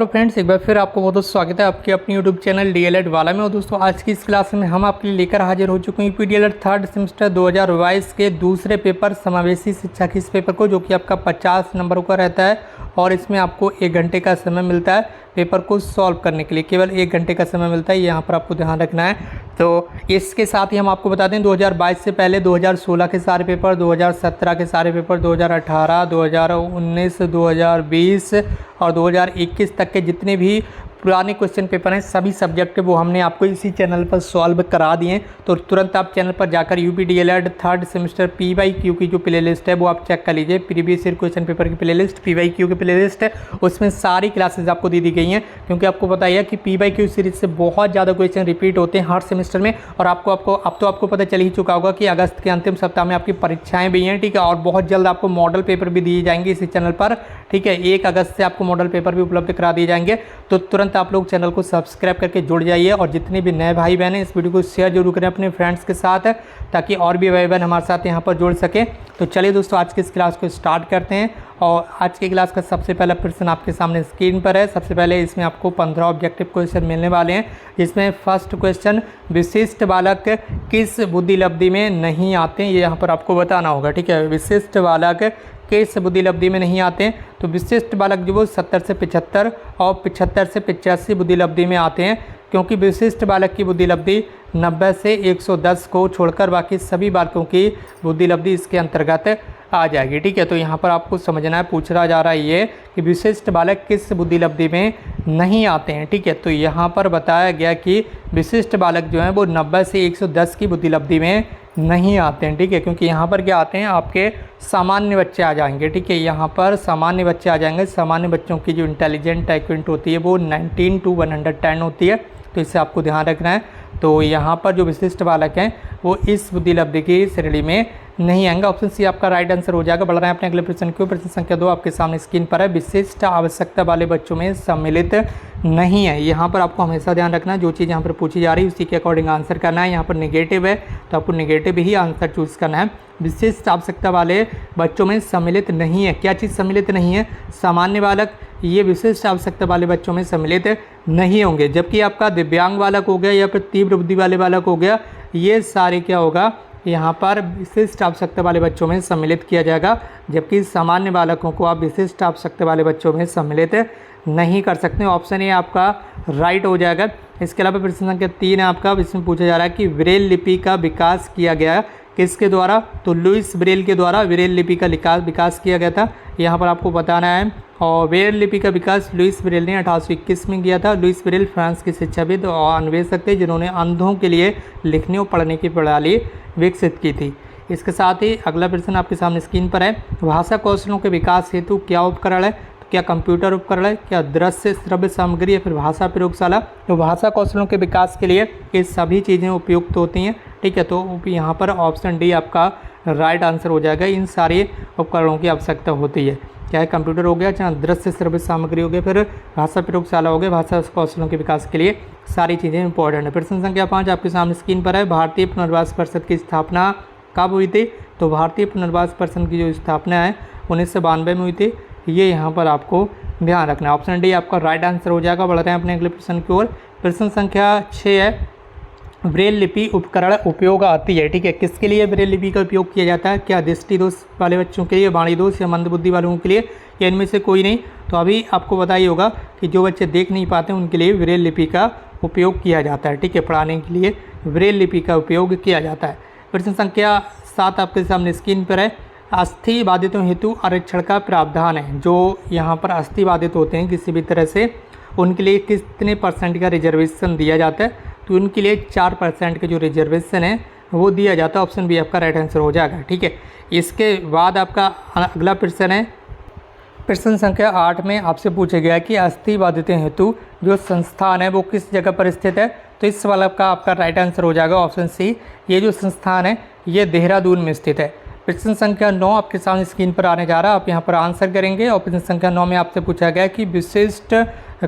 Hello friends, एक बार फिर आपको बहुत बहुत स्वागत है आपके अपनी यूट्यूब चैनल डीएलएड वाला में। और दोस्तों, आज की इस क्लास में हम आपके लिए लेकर हाजिर हो चुके हैं यूपी डीएलएड थर्ड सेमेस्टर 2022 के दूसरे पेपर समावेशी शिक्षा के इस पेपर को, जो कि आपका 50 नंबरों का रहता है और इसमें आपको 1 घंटे का समय मिलता है पेपर को सॉल्व करने के लिए। केवल 1 घंटे का समय मिलता है, यहाँ पर आपको ध्यान रखना है। तो इसके साथ ही हम आपको बता दें 2022 से पहले 2016 के सारे पेपर, 2017 के सारे पेपर, 2018, 2019, 2020 और 2021 तक के जितने भी पुराने क्वेश्चन पेपर हैं सभी सब्जेक्ट के वो हमने आपको इसी चैनल पर सॉल्व करा दिए हैं। तो तुरंत आप चैनल पर जाकर UP DElEd third semester PYQ की जो प्लेलिस्ट है वो आप चेक कर लीजिए। प्रीवियस ईयर क्वेश्चन पेपर की प्लेलिस्ट पीवाईक्यू की प्लेलिस्ट है, उसमें सारी क्लासेज आपको दे दी गई हैं। क्योंकि आपको पता है कि पीवाईक्यू सीरीज से बहुत ज़्यादा क्वेश्चन रिपीट होते हैं हर सेमेस्टर में। और आपको पता चल ही चुका होगा कि अगस्त के अंतिम सप्ताह में आपकी परीक्षाएँ भी हैं, ठीक है। और बहुत जल्द आपको मॉडल पेपर भी दिए जाएंगे इसी चैनल पर, ठीक है। 1 अगस्त से आपको मॉडल पेपर भी उपलब्ध करा दिए जाएंगे। तो तुरंत आप लोग चैनल को सब्सक्राइब करके जुड़ जाइए और जितने भी नए भाई बहन हैं इस वीडियो को शेयर जरूर करें अपने फ्रेंड्स के साथ, ताकि और भी भाई बहन हमारे साथ यहाँ पर जुड़ सकें। तो चलिए दोस्तों, आज की इस क्लास को स्टार्ट करते हैं। और आज की क्लास का सबसे पहला प्रश्न आपके सामने स्क्रीन पर है। सबसे पहले इसमें आपको 15 ऑब्जेक्टिव क्वेश्चन मिलने वाले हैं, जिसमें फर्स्ट क्वेश्चन विशिष्ट बालक किस बुद्धि लब्धि में नहीं आते हैं, ये यहाँ पर आपको बताना होगा, ठीक है। विशिष्ट बालक किस बुद्धि लब्धि में नहीं आते हैं? तो विशिष्ट बालक जो वो 70 से 75 और 75 से 85 बुद्धि लब्धि में आते हैं, क्योंकि विशिष्ट बालक की बुद्धि लब्धि 90 से 110 को छोड़कर बाकी सभी बालकों की बुद्धि लब्धि इसके अंतर्गत आ जाएगी, ठीक है। तो यहाँ पर आपको समझना है, पूछा जा रहा है ये कि विशिष्ट बालक किस बुद्धि लब्धि में नहीं आते हैं, ठीक है। तो यहाँ पर बताया गया कि विशिष्ट बालक जो हैं वो 90 से 110 की बुद्धि लब्धि में नहीं आते हैं, ठीक है। क्योंकि यहाँ पर क्या आते हैं, आपके सामान्य बच्चे आ जाएंगे, ठीक है। यहाँ पर सामान्य बच्चे आ जाएंगे। सामान्य बच्चों की जो इंटेलिजेंट IQ होती है वो 19 to 110 होती है, तो इससे आपको ध्यान रखना है। तो यहाँ पर जो विशिष्ट बालक हैं वो इस बुद्धि लब्धि की श्रेणी में नहीं आएंगे। ऑप्शन सी आपका राइट आंसर हो जाएगा। बढ़ रहे हैं अपने अगले प्रश्न की। प्रश्न संख्या 2 आपके सामने स्क्रीन पर है। विशिष्ट आवश्यकता वाले बच्चों में सम्मिलित नहीं है। यहाँ पर आपको हमेशा ध्यान रखना है, जो चीज़ यहाँ पर पूछी जा रही है उसी के अकॉर्डिंग आंसर करना है। यहाँ पर नेगेटिव है तो आपको नेगेटिव ही आंसर चूज़ करना है। विशिष्ट आवश्यकता वाले बच्चों में सम्मिलित नहीं है। क्या चीज़ सम्मिलित नहीं है? सामान्य बालक, ये विशिष्ट आवश्यकता वाले बच्चों में सम्मिलित नहीं होंगे। जबकि आपका दिव्यांग बालक हो गया या फिर तीव्र बुद्धि वाले बालक हो गया, ये सारे क्या होगा, यहाँ पर विशिष्ट आवश्यकता वाले बच्चों में सम्मिलित किया जाएगा। जबकि सामान्य बालकों को आप विशिष्ट आवश्यकता वाले बच्चों में सम्मिलित नहीं कर सकते। ऑप्शन ए आपका राइट हो जाएगा। इसके अलावा प्रश्न संख्या 3 है आपका, इसमें पूछा जा रहा है कि ब्रेल लिपि का विकास किया गया किसके द्वारा? तो लुइस ब्रेल के द्वारा ब्रेल लिपि का विकास किया गया था, यहाँ पर आपको बताना है। और ब्रेल लिपि का विकास लुइस ब्रेल ने 1821 में किया था। लुइस ब्रेल फ्रांस के शिक्षाविद और अन्वेषक थे, जिन्होंने अंधों के लिए लिखने और पढ़ने की प्रणाली विकसित की थी। इसके साथ ही अगला प्रश्न आपके सामने स्क्रीन पर है। भाषा कौशलों के विकास हेतु क्या उपकरण है? क्या कंप्यूटर उपकरण है, क्या दृश्य श्रव्य सामग्री या फिर भाषा प्रयोगशाला? तो भाषा कौशलों के विकास के लिए ये सभी चीज़ें उपयुक्त होती हैं, ठीक है। तो यहाँ पर ऑप्शन डी आपका राइट आंसर हो जाएगा। इन सारे उपकरणों की आवश्यकता होती है, चाहे कंप्यूटर हो गया, चाहे दृश्य श्रव्य सामग्री हो गया, फिर भाषा प्रयोगशाला हो गया। भाषा कौशलों के विकास के लिए सारी चीज़ें इंपॉर्टेंट है। प्रश्न संख्या 5 आपके सामने स्क्रीन पर है। भारतीय पुनर्वास परिषद की स्थापना कब हुई थी? तो भारतीय पुनर्वास परिषद की जो स्थापना है 1992 में हुई थी। ये यहाँ पर आपको ध्यान रखना है। ऑप्शन डी आपका राइट आंसर हो जाएगा। बढ़ रहे हैं अपने अगले प्रश्न की ओर। प्रश्न संख्या 6 है। ब्रेल लिपि उपकरण उपयोग आती है, ठीक है। किसके लिए ब्रेल लिपि का उपयोग किया जाता है? क्या दृष्टि दोष वाले बच्चों के लिए, वाणी दोष या मंदबुद्धि वालों के लिए, या इनमें से कोई नहीं? तो अभी आपको बताइए होगा कि जो बच्चे देख नहीं पाते उनके लिए ब्रेल लिपि का उपयोग किया जाता है, ठीक है। पढ़ाने के लिए ब्रेल लिपि का उपयोग किया जाता है। प्रश्न संख्या 7 आपके सामने स्क्रीन पर है। अस्थि बाधितों हेतु आरक्षण का प्रावधान है। जो यहाँ पर अस्थि बाधित होते हैं किसी भी तरह से, उनके लिए कितने % का रिजर्वेशन दिया जाता है? तो उनके लिए 4% का जो रिजर्वेशन है वो दिया जाता है। ऑप्शन बी आपका राइट आंसर हो जाएगा, ठीक है। इसके बाद आपका अगला प्रश्न है। प्रश्न संख्या 8 में आपसे पूछा गया कि अस्थि बाधितों हेतु जो संस्थान है वो किस जगह पर स्थित है? तो इस सवाल का आपका राइट आंसर हो जाएगा ऑप्शन सी। ये जो संस्थान है ये देहरादून में स्थित है। प्रश्न संख्या 9 आपके सामने स्क्रीन पर आने जा रहा है, आप यहाँ पर आंसर करेंगे। और प्रश्न संख्या 9 में आपसे पूछा गया कि विशिष्ट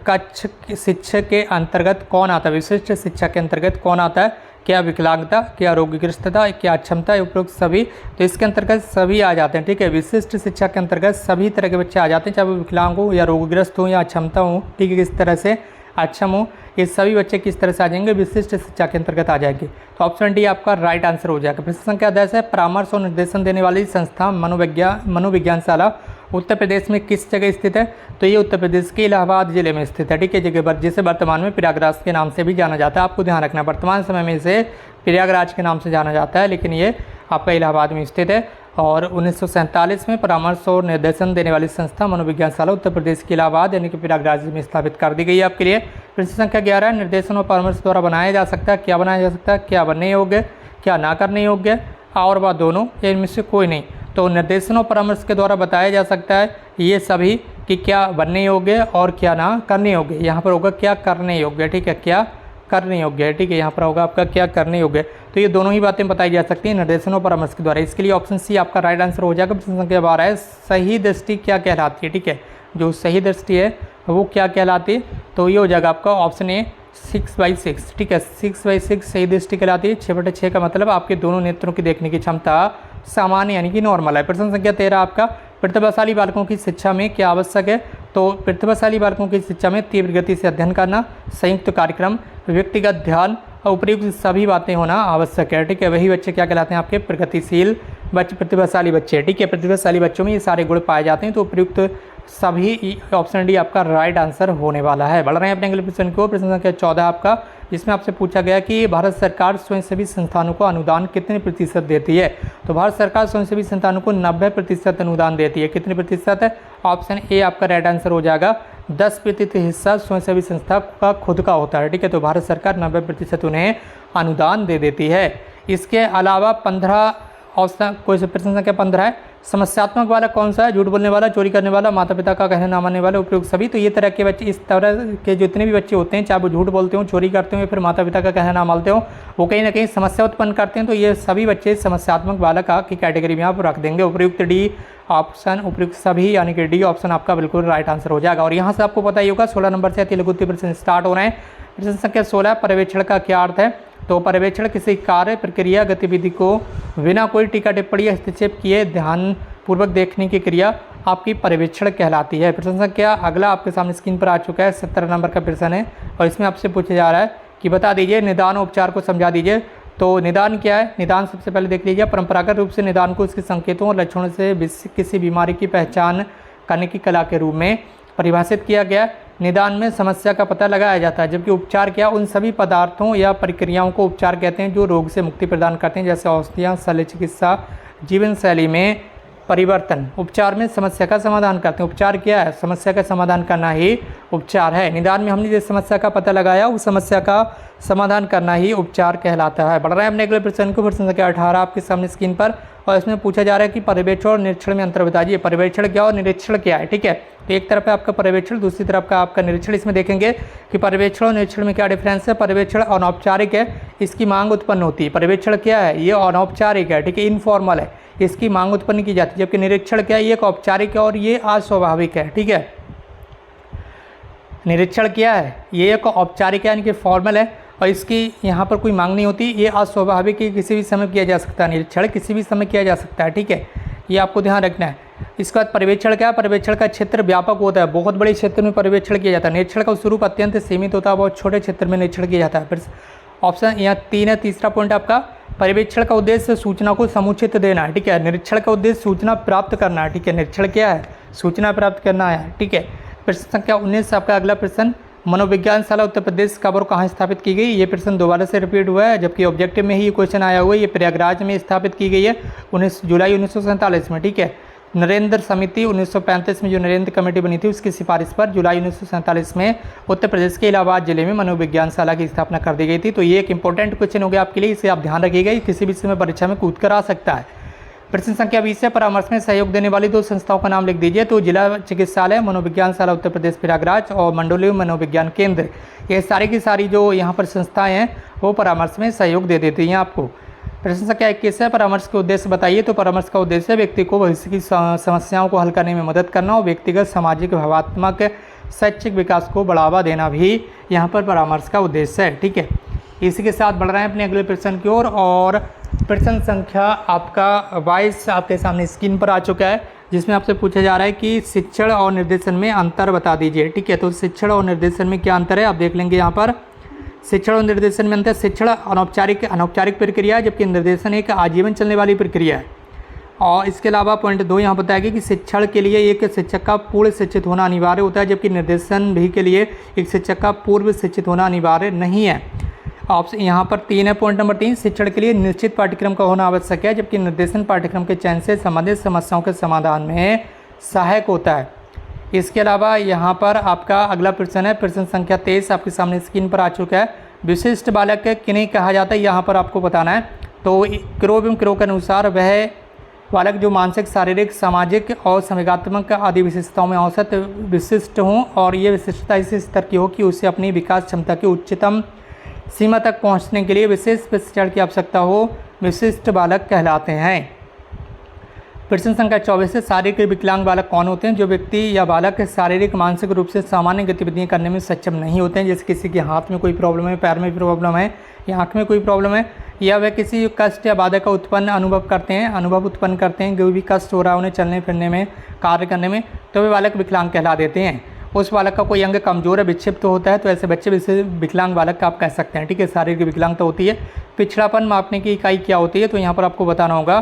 कक्ष शिक्षा के अंतर्गत कौन आता है? विशिष्ट शिक्षा के अंतर्गत कौन आता है? क्या विकलांगता, क्या रोगग्रस्तता, क्या अक्षमता, उपरोक्त सभी। तो इसके अंतर्गत सभी आ जाते हैं, ठीक है। विशिष्ट शिक्षा के अंतर्गत सभी तरह के बच्चे आ जाते हैं, चाहे वो विकलांग हो या रोगग्रस्त हो या अक्षमता हो, ठीक है, किस तरह से अक्षम हो, ये सभी बच्चे किस तरह से आ जाएंगे, विशिष्ट शिक्षा के अंतर्गत आ जाएंगे। तो ऑप्शन डी आपका राइट आंसर हो जाएगा। प्रश्न संख्या 10 है, परामर्श और निर्देशन देने वाली संस्था मनोविज्ञानशाला उत्तर प्रदेश में किस जगह स्थित है। तो ये उत्तर प्रदेश के इलाहाबाद जिले में स्थित है, ठीक है, जगह पर जिसे वर्तमान में प्रयागराज के नाम से भी जाना जाता है। आपको ध्यान रखना, वर्तमान समय में इसे प्रयागराज के नाम से जाना जाता है, लेकिन ये आपका इलाहाबाद में स्थित है। और 1947 में परामर्श और निर्देशन देने वाली संस्था मनोविज्ञानशाला उत्तर प्रदेश के इलाहाबाद यानी कि प्रयागराज में स्थापित कर दी गई है आपके लिए। प्रश्न संख्या 11 है, निर्देशन और परामर्श द्वारा बनाया जा सकता है, क्या बनाया जा सकता है, क्या बनने योग्य, क्या ना करने योग्य, और वह दोनों, इनमें से कोई नहीं। तो निर्देशन और परामर्श के द्वारा बताया जा सकता है ये सभी कि क्या बनने योग्य और क्या ना करने योग्य। यहाँ पर होगा क्या करने योग्य, ठीक है, क्या करने योग्य है, ठीक है, यहाँ पर होगा आपका क्या करने योग्य। तो ये दोनों ही बातें बताई जा सकती हैं निर्देशन और परामर्श के द्वारा। इसके लिए ऑप्शन सी आपका राइट आंसर हो जाएगा। प्रश्न संख्या 12 है, सही दृष्टि क्या कहलाती है, ठीक है, जो सही दृष्टि है वो क्या कहलाती है। तो ये हो जाएगा आपका ऑप्शन ए 6/6, ठीक है, 6/6 सही दृष्टि कहलाती है। 6/6 का मतलब आपके दोनों नेत्रों की देखने की क्षमता सामान्य यानी कि नॉर्मल है। प्रश्न संख्या 13 आपका, प्रतिभाशाली बालकों की शिक्षा में क्या आवश्यक है। तो प्रतिभाशाली बालकों की शिक्षा में तीव्र गति से अध्ययन करना, संयुक्त कार्यक्रम, व्यक्तिगत ध्यान और उपयुक्त सभी बातें होना आवश्यक है, ठीक है। वही बच्चे क्या कहलाते हैं आपके प्रगतिशील बच्चे, प्रतिभाशाली बच्चे, ठीक है। प्रतिभाशाली बच्चों में ये सारे गुण पाए जाते हैं। तो उपयुक्त सभी, ऑप्शन डी आपका राइट आंसर होने वाला है। बढ़ रहे हैं अपने अगले प्रश्न को। प्रश्न संख्या 14 आपका, जिसमें आपसे पूछा गया कि भारत सरकार स्वयंसेवी संस्थानों को अनुदान कितने प्रतिशत देती है। तो भारत सरकार स्वयंसेवी संस्थानों को 90% अनुदान देती है। कितने प्रतिशत है, ऑप्शन ए आपका राइट आंसर हो जाएगा। 10% हिस्सा स्वयंसेवी संस्था का खुद का होता है, ठीक है। तो भारत सरकार 90% उन्हें अनुदान दे देती है। इसके अलावा 15 ऑप्शन, कोई प्रश्न संख्या 15 है, समस्यात्मक वाला कौन सा है, झूठ बोलने वाला, चोरी करने वाला, माता पिता का कहना ना मानने वाला, उपयुक्त सभी। तो ये तरह के बच्चे, इस तरह के जितने भी बच्चे होते हैं, चाहे वो झूठ बोलते हो, चोरी करते हो या फिर माता पिता का कहना ना मानते हो, वो कहीं ना कहीं समस्या उत्पन्न करते हैं। तो ये सभी बच्चे समस्यात्मक बालक की कैटेगरी में आप रख देंगे। उपयुक्त डी ऑप्शन, उपयुक्त सभी यानी कि डी ऑप्शन आपका बिल्कुल राइट आंसर हो जाएगा। और यहाँ से आपको पता ही होगा 16 नंबर से लघु उत्तर प्रश्न स्टार्ट हो रहे हैं। प्रश्न संख्या 16, पर्यवेक्षण का क्या अर्थ है। तो पर्यवेक्षण किसी कार्य, प्रक्रिया, गतिविधि को बिना कोई टीका टिप्पणी या हस्तक्षेप किए ध्यानपूर्वक देखने की क्रिया आपकी पर्यवेक्षण कहलाती है। प्रश्न संख्या अगला आपके सामने स्क्रीन पर आ चुका है, 17 नंबर का प्रश्न है और इसमें आपसे पूछा जा रहा है कि बता दीजिए निदान उपचार को समझा दीजिए। तो निदान क्या है, निदान सबसे पहले देख लीजिए। परंपरागत रूप से निदान को उसके संकेतों और लक्षणों से किसी बीमारी की पहचान करने की कला के रूप में परिभाषित किया गया। निदान में समस्या का पता लगाया जाता है, जबकि उपचार क्या, उन सभी पदार्थों या प्रक्रियाओं को उपचार कहते हैं जो रोग से मुक्ति प्रदान करते हैं, जैसे औषधियाँ, शल्य चिकित्सा, जीवन शैली में परिवर्तन। उपचार में समस्या का समाधान करते हैं। उपचार क्या है, समस्या का समाधान करना ही उपचार है। निदान में हमने जिस समस्या का पता लगाया उस समस्या का समाधान करना ही उपचार कहलाता है। बढ़ रहे हैं अपने अगले प्रश्न को। प्रश्न संख्या 18 आपके सामने स्क्रीन पर और इसमें पूछा जा रहा है कि पर्यवेक्षण और निरीक्षण में अंतर बताइए। पर्यवेक्षण क्या और निरीक्षण क्या है, ठीक है। तो एक तरफ है आपका पर्यवेक्षण, दूसरी तरफ का आपका निरीक्षण। इसमें देखेंगे कि पर्यवेक्षण और निरीक्षण में क्या डिफरेंस है। पर्यवेक्षण अनौपचारिक है, इसकी मांग उत्पन्न होती है। पर्यवेक्षण क्या है, ये अनौपचारिक है, ठीक है, इनफॉर्मल है, इसकी मांग उत्पन्न की जाती है। जबकि निरीक्षण क्या है, ये एक औपचारिक है और ये अस्वाभाविक है, ठीक है। निरीक्षण क्या है, ये एक औपचारिक है यानी कि फॉर्मल है और इसकी यहाँ पर कोई मांग नहीं होती। ये अस्वाभाविक है, किसी भी समय किया जा सकता है। निरीक्षण किसी भी समय किया जा सकता है, ठीक है, ये आपको ध्यान रखना है। इसके बाद पर्यवेक्षण क्या है, पर्यवेक्षण का क्षेत्र व्यापक होता है, बहुत बड़े क्षेत्र में पर्यवेक्षण किया जाता है। निरीक्षण का स्वरूप अत्यंत सीमित होता है, बहुत छोटे क्षेत्र में निरीक्षण किया जाता है। फिर ऑप्शन यहाँ 3 है, तीसरा पॉइंट आपका, पर्यवेक्षण का उद्देश्य सूचना को समुचित देना है, ठीक है। निरीक्षण का उद्देश्य सूचना प्राप्त करना है, ठीक है। निरीक्षण क्या है, सूचना प्राप्त करना है, ठीक है। प्रश्न संख्या 19 आपका अगला प्रश्न, मनोविज्ञानशाला उत्तर प्रदेश कब और कहाँ स्थापित की गई। ये प्रश्न दोबारा से रिपीट हुआ है, जबकि ऑब्जेक्टिव में ही ये क्वेश्चन आया हुआ है। ये प्रयागराज में स्थापित की गई है 19 जुलाई 1947 में, ठीक है। नरेंद्र समिति 1935 में जो नरेंद्र कमेटी बनी थी उसकी सिफारिश पर जुलाई 1947 में उत्तर प्रदेश के इलाहाबाद जिले में मनोविज्ञानशाला की स्थापना कर दी गई थी। तो ये एक इंपॉर्टेंट क्वेश्चन हो गया आपके लिए, इसे आप ध्यान रखिएगा, किसी भी समय परीक्षा में कूद कर आ सकता है। प्रश्न संख्या 20 है, परामर्श में सहयोग देने वाली 2 संस्थाओं का नाम लिख दीजिए। तो जिला चिकित्सालय मनोविज्ञानशाला उत्तर प्रदेश प्रयागराज और मंडोली मनोविज्ञान केंद्र, ये सारी की सारी जो यहाँ पर संस्थाएं हैं वो परामर्श में सहयोग दे देती हैं आपको। प्रश्न संख्या 21 है, परामर्श के उद्देश्य बताइए। तो परामर्श का उद्देश्य व्यक्ति को भविष्य की समस्याओं को हल करने में मदद करना और व्यक्तिगत, सामाजिक, भावात्मक, शैक्षिक विकास को बढ़ावा देना भी यहाँ पर परामर्श का उद्देश्य है, ठीक है। इसी के साथ बढ़ रहे हैं अपने अगले प्रश्न की ओर और प्रश्न संख्या आपका 22 आपके सामने स्क्रीन पर आ चुका है, जिसमें आपसे पूछा जा रहा है कि शिक्षण और निर्देशन में अंतर बता दीजिए। ठीक है, तो शिक्षण और निर्देशन में क्या अंतर है आप देख लेंगे। यहाँ पर शिक्षण और निर्देशन में अंतर, शिक्षण अनौपचारिक प्रक्रिया है, जबकि निर्देशन एक आजीवन चलने वाली प्रक्रिया है। और इसके अलावा पॉइंट 2 यहाँ बताया गया कि शिक्षण के लिए एक शिक्षक का पूर्ण शिक्षित होना अनिवार्य होता है, जबकि निर्देशन भी के लिए एक शिक्षक का पूर्व शिक्षित होना अनिवार्य नहीं है। ऑप्शन यहाँ पर 3 है। पॉइंट नंबर 3, शिक्षण के लिए निश्चित पाठ्यक्रम का होना आवश्यक है, जबकि निर्देशन पाठ्यक्रम के चयन से संबंधित समस्याओं के समाधान में सहायक होता है। इसके अलावा यहाँ पर आपका अगला प्रश्न है, प्रश्न संख्या 23 आपके सामने स्क्रीन पर आ चुका है। विशिष्ट बालक किन्हें कहा जाता है यहाँ पर आपको बताना है। तो क्रो एवं क्रो के अनुसार वह बालक जो मानसिक, शारीरिक, सामाजिक और संवेगात्मक आदि विशेषताओं में औसत विशिष्ट हों और ये विशिष्टता इस स्तर की हो कि उसे अपनी विकास क्षमता की उच्चतम सीमा तक पहुंचने के लिए विशेष प्रशिक्षण की आवश्यकता हो, विशिष्ट बालक कहलाते हैं। प्रश्न संख्या 24 से शारीरिक विकलांग बालक कौन होते हैं? जो व्यक्ति या बालक शारीरिक मानसिक रूप से सामान्य गतिविधियां करने में सक्षम नहीं होते हैं, जैसे किसी के हाथ में कोई प्रॉब्लम है, पैर में प्रॉब्लम है या आँख में कोई प्रॉब्लम है, या वह किसी कष्ट या बाधा का अनुभव उत्पन्न करते हैं, जो भी कष्ट हो रहा है उन्हें चलने फिरने में, कार्य करने में, तो वे बालक विकलांग कहला देते हैं। उस बालक का कोई अंग कमजोर है, विक्षिप्त होता है, तो ऐसे बच्चे विकलांग बालक का आप कह सकते हैं। ठीक है, शारीरिक विकलांगता होती है। पिछड़ापन मापने की इकाई क्या होती है? तो यहाँ पर आपको बताना होगा,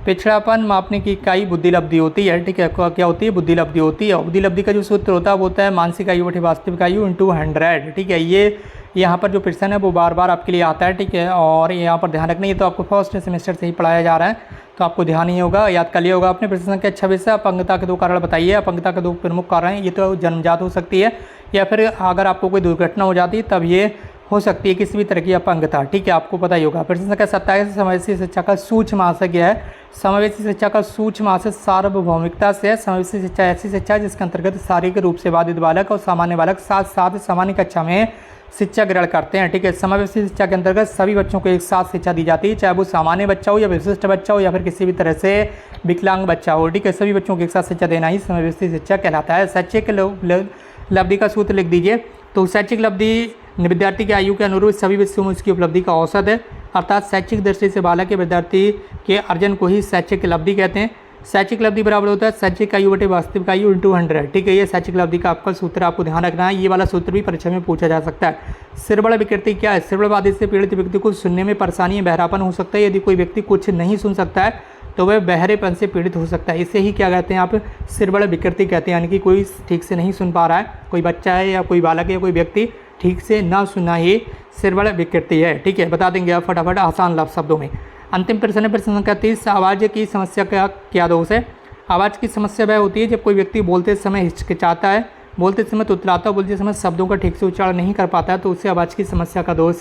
पिछड़ापन मापने की इकाई बुद्धिलब्धि होती है। ठीक है, क्या होती है? बुद्धिलब्धि होती है। बुद्धिलब्धि का जो सूत्र होता है वो होता है मानसिक आयु बटे वास्तविक आयु इंटू 100। ठीक है, ये यहाँ पर जो प्रश्न है वो बार बार आपके लिए आता है। ठीक है, और यहाँ पर ध्यान रखना, ये तो आपको फर्स्ट सेमेस्टर से ही पढ़ाया जा रहा है, तो आपको ध्यान ही होगा, याद कर लिया होगा आपने। प्रश्न संख्या 26 है, अपंगता के 2 कारण बताइए। अपंगता के 2 प्रमुख कारण हैं, ये तो जन्मजात हो सकती है या फिर अगर आपको कोई दुर्घटना हो जाती है तब ये हो सकती है किसी भी तरह की अपंगता। ठीक है, आपको पता ही होगा। प्रश्न संख्या 27 समावेशी शिक्षा का सूक्ष्म आशय क्या है? समावेशी शिक्षा का सूक्ष्म आशय सार्वभौमिकता से है। समावेशी शिक्षा ऐसी शिक्षा है जिसके अंतर्गत शारीरिक रूप से बाधित बालक और सामान्य बालक साथ साथ सामान्य कक्षा में शिक्षा ग्रहण करते हैं। ठीक है, समावेशी शिक्षा के अंतर्गत सभी बच्चों को एक साथ शिक्षा दी जाती है, चाहे वो सामान्य बच्चा हो या विशिष्ट बच्चा हो या फिर किसी भी तरह से विकलांग बच्चा हो। ठीक है, सभी बच्चों को एक साथ शिक्षा देना ही समावेशी शिक्षा कहलाता है। शैक्षिक लब्धि का सूत्र लिख दीजिए। तो शैक्षिक लब्धि विद्यार्थी की आयु के अनुरूप सभी विषयों में उसकी उपलब्धि का औसत है, अर्थात शैक्षिक दृष्टि से बालक के विद्यार्थी के अर्जन को ही शैक्षिक लब्धि कहते हैं। शैक्षिक लब्धि बराबर होता है शैक्षिक आयु बटे वास्तविक आयु इंटू 100। ठीक है, ये शैक्षिक लब्धि का आपका सूत्र आपको ध्यान रखना है। ये वाला सूत्र भी परीक्षा में पूछा जा सकता है। सिरबड़ विकृति क्या है? सिरबड़ बाधित से पीड़ित व्यक्ति को सुनने में परेशानी या बहरापन हो सकता है। यदि कोई व्यक्ति कुछ नहीं सुन सकता है तो वह बहरेपन से पीड़ित हो सकता है। इसे ही क्या कहते हैं आप? सिरबड़ विकृति कहते हैं, यानी कि कोई ठीक से नहीं सुन पा रहा है, कोई बच्चा है या कोई बालक है या कोई व्यक्ति ठीक से ना सुनना ही सिरबड़ विकृति है। ठीक है, बता देंगे आप फटाफट आसान शब्दों में। अंतिम प्रश्न है, प्रश्न संख्या 30, आवाज़ की समस्या का क्या दोष है? आवाज़ की समस्या वह होती है जब कोई व्यक्ति बोलते समय हिचकिचाता है, बोलते समय तुतलाता है, बोलते समय शब्दों का ठीक से उच्चारण नहीं कर पाता है, तो उसे आवाज़ की समस्या का दोष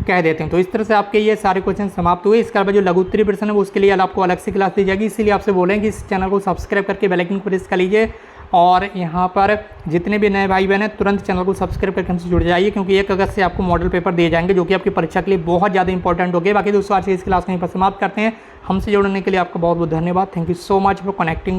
कह देते हैं। तो इस तरह से आपके ये सारे क्वेश्चन समाप्त हुए। इसके अलावा जो लघु उत्तरीय प्रश्न है वो उसके लिए आपको अलग से क्लास दी जाएगी, इसीलिए आपसे बोल रहे हैं कि इस चैनल को सब्सक्राइब करके बेल आइकन को प्रेस कर लीजिए और यहाँ पर जितने भी नए भाई बहन हैं तुरंत चैनल को सब्सक्राइब करके हमसे जुड़ जाइए, क्योंकि 1 अगस्त से आपको मॉडल पेपर दिए जाएंगे जो कि आपकी परीक्षा के लिए बहुत ज़्यादा इंपॉर्टेंट हो गए। बाकी दोस्तों आज की इस क्लास को यहीं पर समाप्त करते हैं। हमसे जुड़ने के लिए आपका बहुत बहुत धन्यवाद। Thank you so much for connecting.